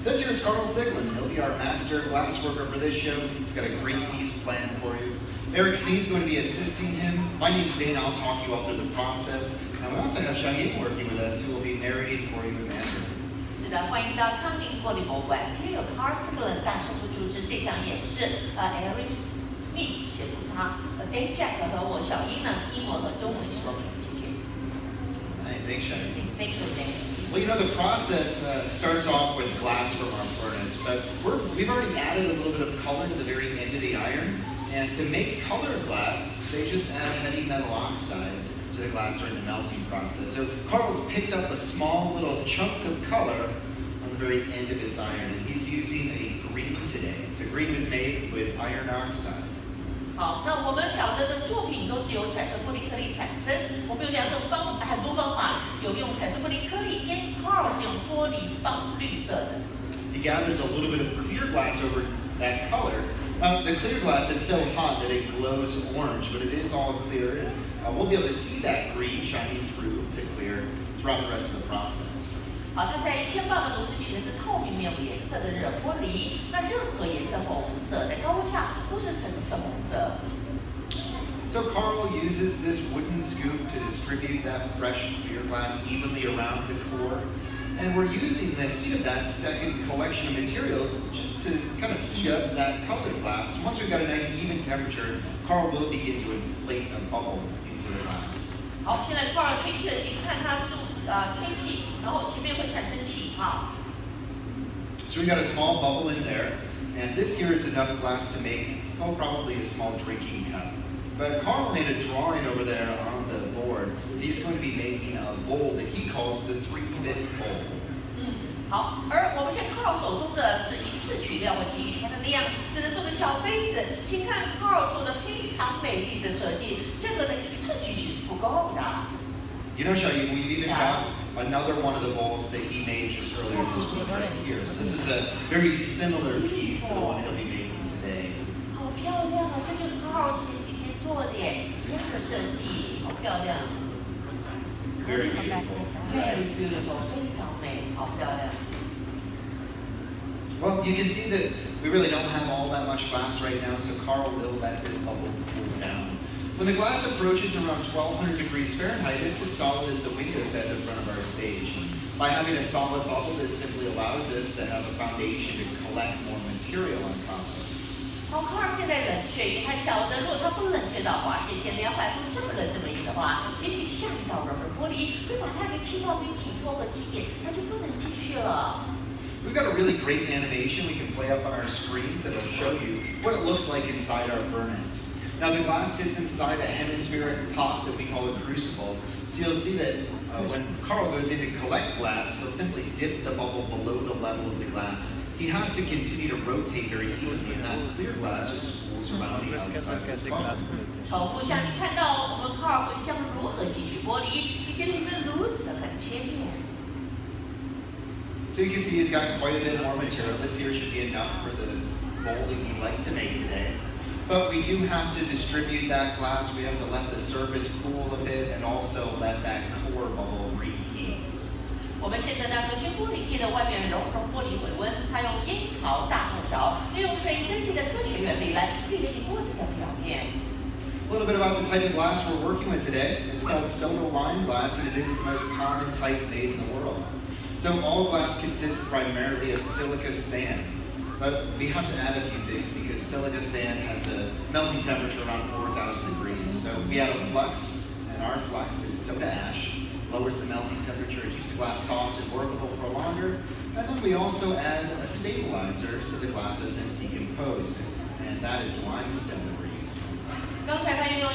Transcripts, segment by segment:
This year is Carl Ziegler. He'll be our master glass worker for this show. He's got a great piece planned for you. Eric Snee is going to be assisting him. My name is Dane. I'll talk you all through the process. And we also have Xiaoying working with us, who will be narrating for you in Mandarin. 是的，欢迎到康宁玻璃博物馆。今天有 Carl Ziegler 大师傅主持这场演示，Eric Snee 协助他，Dane Jack 和我小英呢，英文和中文说明，谢谢。Thanks, Xiaoying. Thank you, Dane. Well, you know, the process starts off with glass from our furnace, but we've already added a little bit of color to the very end of the iron. And to make colored glass, they just add heavy metal oxides to the glass during the melting process. So Carl's picked up a small little chunk of color on the very end of his iron, and he's using a green today. So green was made with iron oxide. 好，那我们晓得这作品都是由彩色玻璃颗粒产生。我们有很多方法，有用彩色玻璃颗粒，今天 Carl 是用玻璃棒绿色的。He gathers a little bit of clear glass over that color. The clear glass is so hot that it glows orange, but it is all clear. We'll be able to see that green shining through the clear throughout the rest of the process. 好，它在铅棒的炉子取的是透明没有颜色的热玻璃，那任何颜色红色在高温下都是橙色红色。So Carl uses this wooden scoop to distribute that fresh clear glass evenly around the core. And we're using the heat of that second collection of material just to kind of heat up that colored glass. Once we've got a nice even temperature, Carl will begin to inflate a bubble into the glass. 好，现在 Carl 吹气了，请看它吹气，然后前面会产生气泡。So we've got a small bubble in there, and this here is enough glass to make, probably a small drinking cup. But Carl made a drawing over there on the board. He's going to be making a bowl that he calls the 3-bit bowl. 好，而我们现在 Carl 手中的是以市曲料为基，你看它那样，只能做个小杯子。请看 Carl 做的非常美丽的设计，这个呢一次举起是不够的。You know, Xiaoying, we've even got another one of the bowls that he made just earlier this week right here. So this is a very similar piece to the one he'll be making today. 好漂亮啊！这是 Carl 前几天做的耶，一样的设计，好漂亮。Very beautiful. Very beautiful， 非常美，好漂亮。Well, you can see that we really don't have all that much glass right now, so Carl will let this bubble cool down. When the glass approaches around 1200 degrees Fahrenheit, it's as solid as the windows at the front of our stage. By having a solid bubble, this simply allows us to have a foundation to collect more material on top of it. 好 ，Carl 现在冷却，因为他晓得，如果他不冷却的话，7200度这么冷这么硬的话，继续下一道热玻璃会把它给气泡给挤破和挤扁，它就不能继续了。We've got a really great animation we can play up on our screens that will show you what it looks like inside our furnace. Now the glass sits inside a hemispheric pot that we call a crucible. So you'll see that when Carl goes in to collect glass, he'll simply dip the bubble below the level of the glass. He has to continue to rotate very evenly, and that clear glass just spools around the outside of his bubble. 从录像你看到我们 Carl 会将如何汲取玻璃，以及里面炉子的很切面。So you can see he's got quite a bit more material. This here should be enough for the bowl that he'd like to make today. But we do have to distribute that glass. We have to let the surface cool a bit and also let that core bubble reheat. 我们现在呢，核心玻璃机的外面熔玻璃回温，它用樱桃大木勺，利用水蒸气的科学原理来变形玻璃的表面。A little bit about the type of glass we're working with today. It's called soda lime glass, and it is the most common type made in the world. So all glass consists primarily of silica sand. But we have to add a few things because silica sand has a melting temperature around 4,000 degrees. So we add a flux, and our flux is soda ash. Lowers the melting temperature, it keeps the glass soft and workable for longer. And then we also add a stabilizer so the glass doesn't decompose. And that is the limestone that we're using. 刚才他用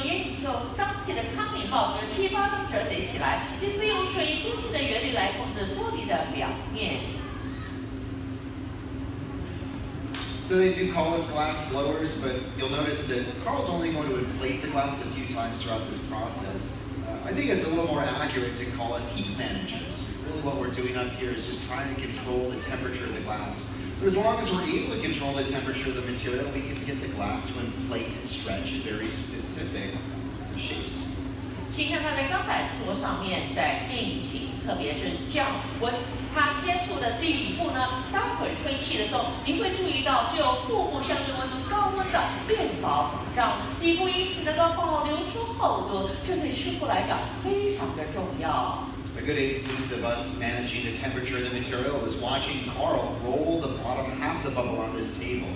钢铁的康宁报纸7、8张折叠起来，也是用水蒸气的原理来控制玻璃的表面。So they do call us glass blowers, but you'll notice that Carl's only going to inflate the glass a few times throughout this process. I think it's a little more accurate to call us heat managers. Really what we're doing up here is just trying to control the temperature of the glass. But as long as we're able to control the temperature of the material, we can get the glass to inflate and stretch in very specific shapes. 请看它在钢板座上面在运行，特别是降温。它接触的第一步呢，待会吹吹气的时候，您会注意到只有腹部相对温度高温的变薄膨胀，底部因此能够保留出厚度，这对师傅来讲非常的重要。A good instance of us managing the temperature of the material was watching Carl roll the bottom half of the bubble on this table.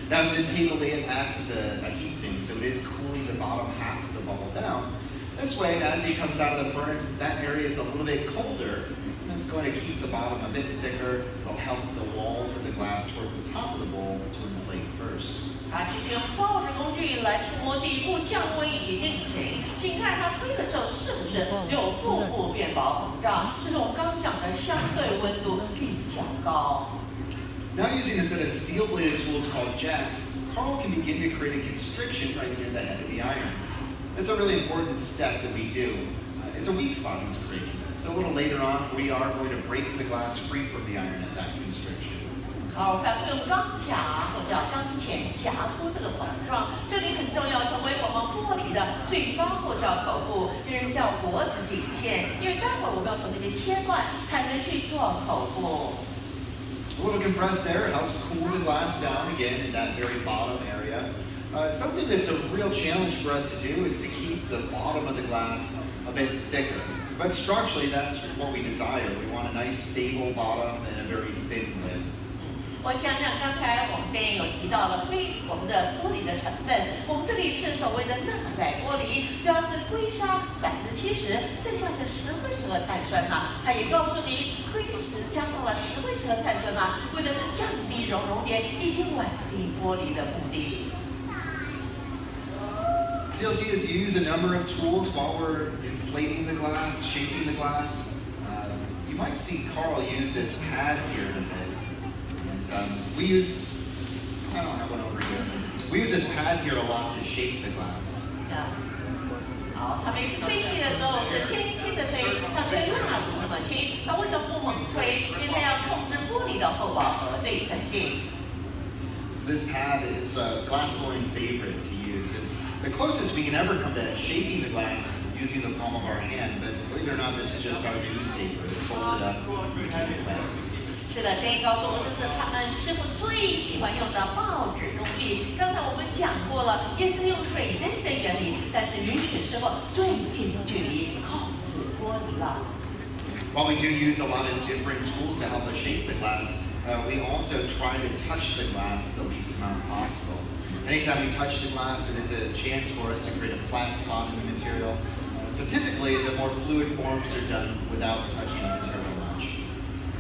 Now, this table acts as a heat sink, so it is cooling the bottom half of the bubble down. This way, as he comes out of the furnace, that area is a little bit colder, and it's going to keep the bottom a bit thicker. It'll help the walls of the glass towards the top of the bowl to inflate first. 他继续用抱着工具来触摸底部降温以及定型，请看他吹的时候是不是只有腹部变薄膨胀？这是我们刚刚讲的相对温度比较高。Now using a set of steel-bladed tools called jacks, Carl can begin to create a constriction right near the head of the iron. That's a really important step that we do. It's a weak spot he's creating. So a little later on, we are going to break the glass free from the iron at that constriction. 好，反复用钢夹或者钢钳夹出这个孔状，这里很重要，成为我们玻璃的嘴巴或者口部，别人叫脖子颈线，因为待会儿我们要从这边切断，才能去做口部。A little compressed air helps cool the glass down again in that very bottom area. Something that's a real challenge for us to do is to keep the bottom of the glass a bit thicker. But structurally, that's what we desire. We want a nice stable bottom and a very thin lid. 我讲讲刚才我们电影有提到了我们的玻璃的成分，我们这里是所谓的钠钛玻璃，主要是硅砂70%，剩下是10%的碳酸钠。它也告诉你，硅石加上了10%的碳酸钠，为的是降低熔点以及稳定玻璃的目的。So you'll see us use a number of tools while we're inflating the glass, shaping the glass. You might see Carl use this pad here in a bit. We use, I don't have one over here. We use this pad here a lot to shape the glass. 好，他每次吹气的时候是轻轻的吹，像吹蜡烛那么轻。那为什么不猛吹？因为它要控制玻璃的厚薄和对称性。So this pad is a glass blowing favorite to use. It's the closest we can ever come to shaping the glass using the palm of our hand. But believe it or not, this is just our newspaper. It's folded up routinely. 是的，这告诉我们这是他们师傅最喜欢用的报纸工具。刚才我们讲过了，也是用水蒸气的原理，但是允许师傅最近距离控制玻璃了。While we do use a lot of different tools to help us shape the glass, we also try to touch the glass the least amount possible. Anytime we touch the glass, it is a chance for us to create a flat spot in the material. So typically, the more fluid forms are done without touching the material much.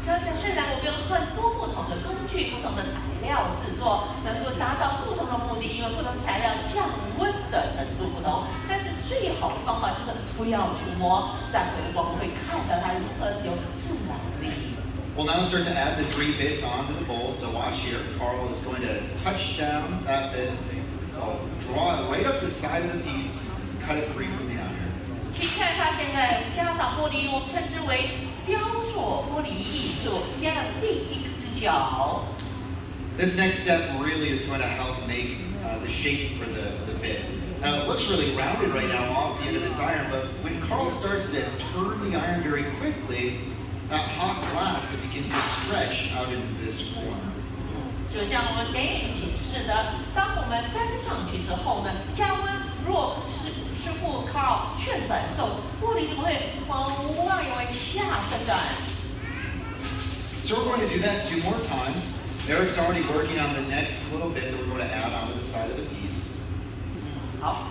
虽然我们有很多不同的工具、不同的材料制作，能够达到不同的目的，因为不同材料降温的程度不同，但是最好的方法就是不要去摸，这样我们会看到它如何使用自然力。We'll now start to add the 3 bits onto the bowl. So watch here. Carl is going to touch down that bit, draw it right up the side of the piece, cut it free from the iron. 请看它现在加上玻璃，我们称之为雕塑玻璃艺术，加上第一个只角。This next step really is going to help make the shape for the bit. Now it looks really rounded right now off the end of his iron, but when Carl starts to turn the iron very quickly, that hot glass it begins to stretch out into this form. 就像我们电影警示的，当我们粘上去之后呢，加温，若师傅靠旋转的时候，玻璃怎么会往外下伸展？ So we're going to do that 2 more times. Eric's already working on the next little bit that we're going to add onto the side of the piece. 好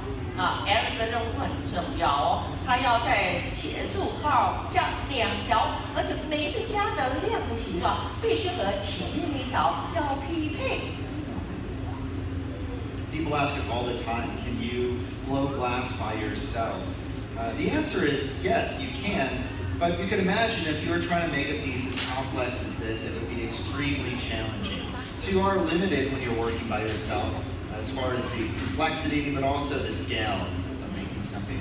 ，Eric 的任务很重要哦，他要在协助号加2条，而且每一次加的量的形状必须和前面那一条要匹配。People ask us all the time, can you blow glass by yourself? The answer is yes, you can. But you can imagine if you were trying to make a piece as complex as this, it would be extremely challenging. So you are limited when you're working by yourself as far as the complexity, but also the scale of making something.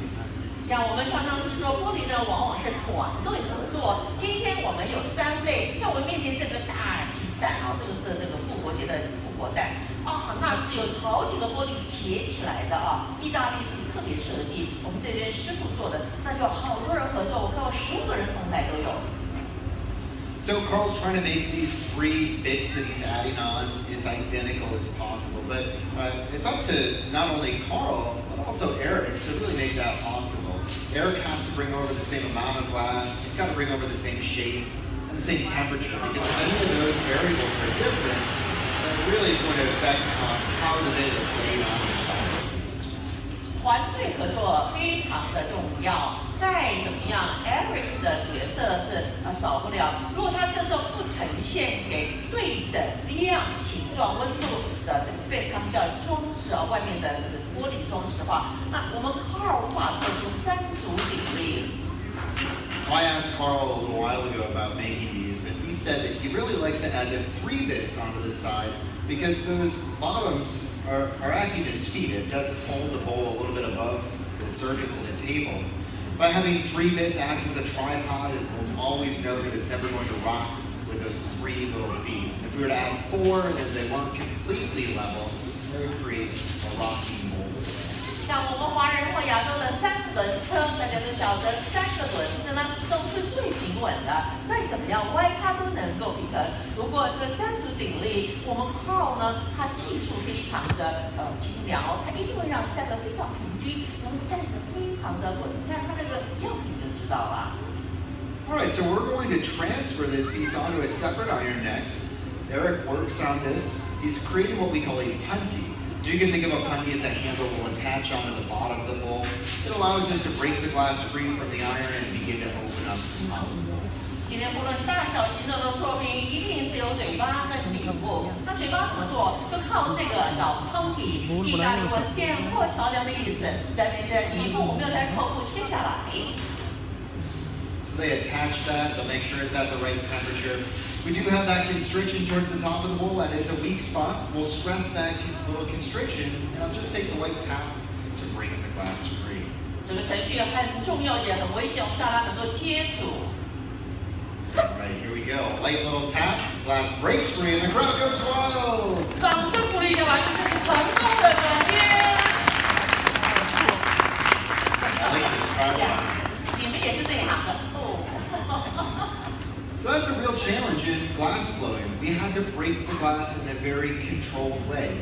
像我们常常制作玻璃呢，往往是团队合作。今天我们有3位，像我面前这个大鸡蛋啊，这个是这个复活节的复活蛋啊，那是有好几个玻璃结起来的啊。意大利是特别设计，我们这边师傅做的，那就好多人合作，我看过15个人同台都有。So Carl's trying to make these 3 bits that he's adding on as identical as possible. But it's up to not only Carl, but also Eric to really make that possible. Eric has to bring over the same amount of glass. He's got to bring over the same shape and the same temperature, because if any of those variables are different, then really it's going to affect how the bit is laid on the side of the piece. 团队合作非常的重要，再怎么样 ，Eric 的角色是少不了。如果他这时候不呈现给对等量、形状、温度的这个被他们叫装饰外面的这个玻璃装饰的话，那我们 Carl 无法做出3组鼎立。I asked Carl a little while ago about making these, and he said that he really likes to add the 3 bits onto the side because those bottoms are acting as feet. It does hold the bowl a little bit above the surface of the table. By having 3 bits acts as a tripod, it will always know that it's never going to rock with those 3 little feet. If we were to add 4 and they weren't completely level, it would create a rocking mold. 像我们华人或亚洲的3轮车，大家都晓得3个轮子呢都是最平稳的，再怎么样歪它都能够平衡。如果这个3组鼎立，我们 Carl 呢，他技术非常的精良，他一定会让3个非常平均，然后站得非常的稳。你看他那个样品就知道了。Alright, so we're going to transfer this piece onto a separate iron next. Eric works on this. He's creating what we call a punty. You can think of a punty as a handle will attach onto the bottom of the bowl. It allows us to break the glass free from the iron and begin to open up the top. 今天不论大小形状的作品，一定是有嘴巴跟底部。那嘴巴怎么做？就靠这个叫 punty， 意大利文点破桥梁的意思。在底部，我们要在口部切下来。So they attach that. They'll make sure it's at the right temperature. We do have that constriction towards the top of the bowl. That is a weak spot. We'll stress that little constriction, and it just takes a light tap to break the glass free. 这个程序很重要，也很危险，我们需要它能够接住。Alright, here we go. Light little tap, glass breaks free, and the crowd goes wild. 掌声鼓励一下吧，这是成功的转变。I like this crowd. 你们也是内行的哦。So that's a real challenge in glass blowing. We have to break the glass in a very controlled way.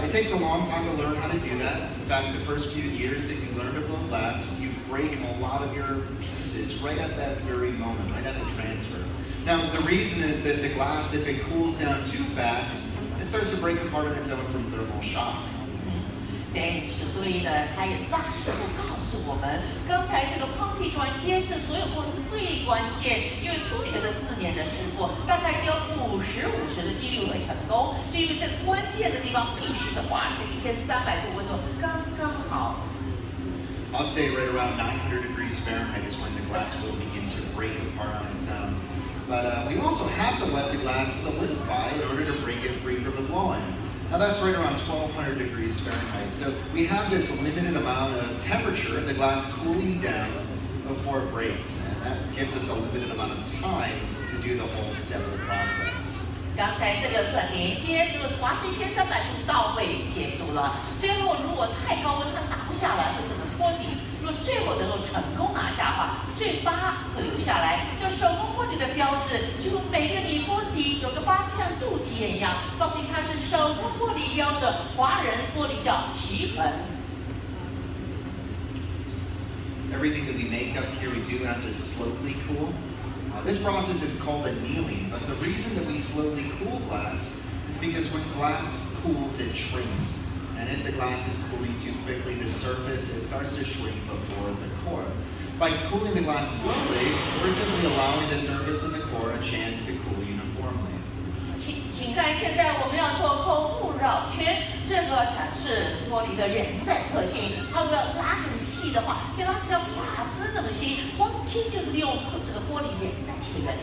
It takes a long time to learn how to do that. In fact, the first few years that you learn to blow glass, you break a lot of your pieces right at that very moment, right at the transfer. Now, the reason is that the glass, if it cools down too fast, it starts to break apart on its own from thermal shock. 对，是对的。他也是大师傅告诉我们，刚才这个punty转接是所有过程最关键，因为初学的4年的师傅，大概只有50/50的几率会成功，就因为这关键的地方必须是华氏1300度温度刚刚好。I'd say right around 900 degrees Fahrenheit is when the glass will begin to break apart on its own. But we also have to let the glass solidify in order to break it free from the blowing. Now that's right around 1200 degrees Fahrenheit. So we have this limited amount of temperature, the glass cooling down before it breaks. And that gives us a limited amount of time to do the whole step of the process. 刚才这个转连接，如果是华氏1300度到位接住了，最后如果太高温它拿不下来，会怎么坡底？如果最后能够成功拿下的话，最疤会留下来，就手工玻璃的标志，几乎每个泥锅底有个疤，就像肚脐眼一样，告诉你它是手工玻璃标志，华人玻璃叫旗痕。Everything that we make up here, we do have to slowly cool. This process is called annealing, but the reason that we slowly cool glass is because when glass cools, it shrinks. And if the glass is cooling too quickly, the surface, it starts to shrink before the core. By cooling the glass slowly, we're simply allowing the surface and the core a chance to cool uniformly. 请看，现在我们要做口部绕圈，这个才是玻璃的延展特性。它如果要拉很细的话，可以拉成像发丝那么细。黄金就是利用这个玻璃延展器的原理。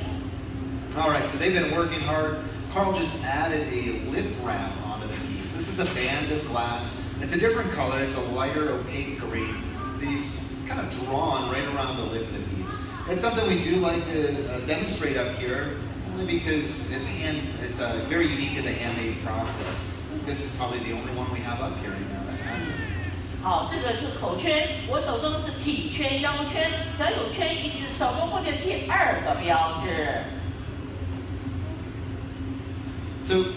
Alright, so they've been working hard. Carl just added a lip wrap onto the piece. This is a band of glass. It's a different color. It's a lighter opaque green. These kind of drawn right around the lip of the piece. It's something we do like to demonstrate up here, only because it's very unique to the handmade process. This is probably the only one we have up here right now that has it. 好，这个就口圈，我手中是体圈、腰圈，只要有圈，一定是手工玻璃的第2个标志。So